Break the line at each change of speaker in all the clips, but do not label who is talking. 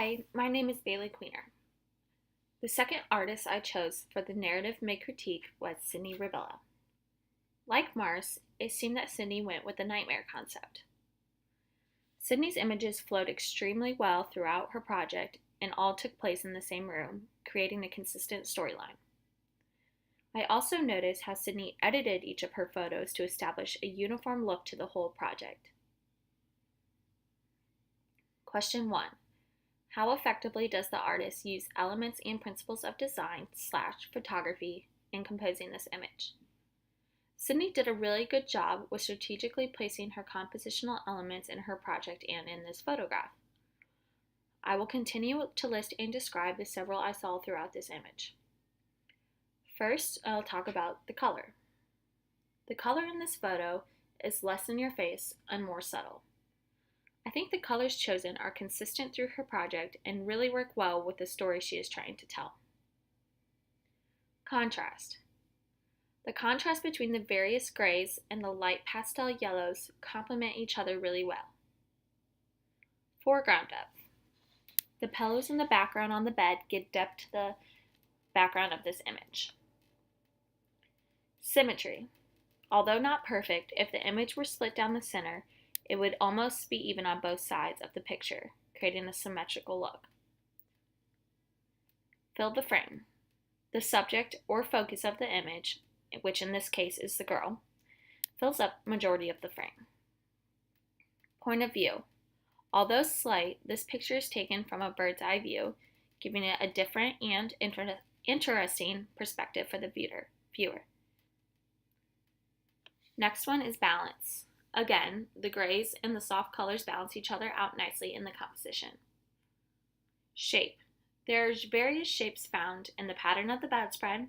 Hi, my name is Bailey Queener. The second artist I chose for the narrative mid-critique was Sydney Ribella. Like Mars, it seemed that Sydney went with the nightmare concept. Sydney's images flowed extremely well throughout her project and all took place in the same room, creating a consistent storyline. I also noticed how Sydney edited each of her photos to establish a uniform look to the whole project. Question 1. How effectively does the artist use elements and principles of design/photography in composing this image? Sydney did a really good job with strategically placing her compositional elements in her project and in this photograph. I will continue to list and describe the several I saw throughout this image. First, I'll talk about the color. The color in this photo is less in your face and more subtle. I think the colors chosen are consistent through her project and really work well with the story she is trying to tell. Contrast. The contrast between the various grays and the light pastel yellows complement each other really well. Foreground depth. The pillows in the background on the bed give depth to the background of this image. Symmetry. Although not perfect, if the image were split down the center, it would almost be even on both sides of the picture, creating a symmetrical look. Fill the frame. The subject or focus of the image, which in this case is the girl, fills up majority of the frame. Point of view. Although slight, this picture is taken from a bird's eye view, giving it a different and interesting perspective for the viewer. Next one is balance. Again, the grays and the soft colors balance each other out nicely in the composition. Shape. There's various shapes found in the pattern of the bedspread,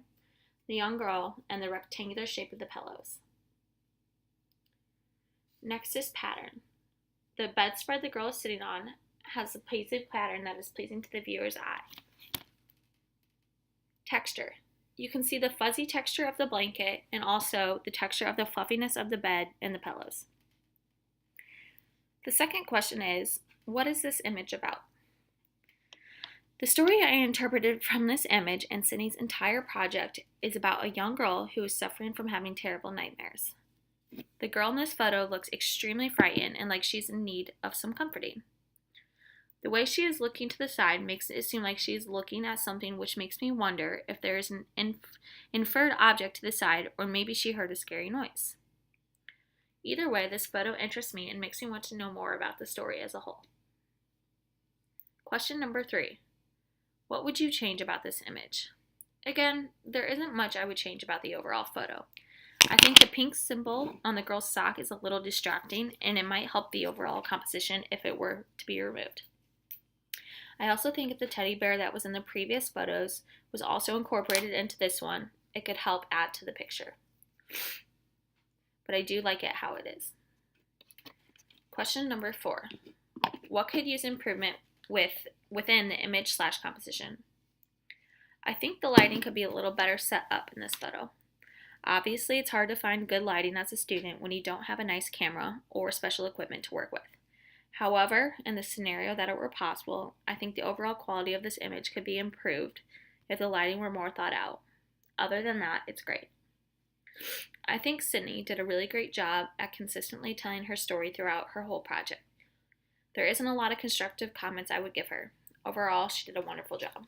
the young girl, and the rectangular shape of the pillows. Next is pattern. The bedspread the girl is sitting on has a pleasing pattern that is pleasing to the viewer's eye. Texture. You can see the fuzzy texture of the blanket and also the texture of the fluffiness of the bed and the pillows. The second question is, what is this image about? The story I interpreted from this image and Sydney's entire project is about a young girl who is suffering from having terrible nightmares. The girl in this photo looks extremely frightened and like she's in need of some comforting. The way she is looking to the side makes it seem like she is looking at something, which makes me wonder if there is an inferred object to the side or maybe she heard a scary noise. Either way, this photo interests me and makes me want to know more about the story as a whole. Question number 3. What would you change about this image? Again, there isn't much I would change about the overall photo. I think the pink symbol on the girl's sock is a little distracting and it might help the overall composition if it were to be removed. I also think if the teddy bear that was in the previous photos was also incorporated into this one, it could help add to the picture. But I do like it how it is. Question number 4. What could use improvement within the image/composition? I think the lighting could be a little better set up in this photo. Obviously, it's hard to find good lighting as a student when you don't have a nice camera or special equipment to work with. However, in the scenario that it were possible, I think the overall quality of this image could be improved if the lighting were more thought out. Other than that, it's great. I think Sydney did a really great job at consistently telling her story throughout her whole project. There isn't a lot of constructive comments I would give her. Overall, she did a wonderful job.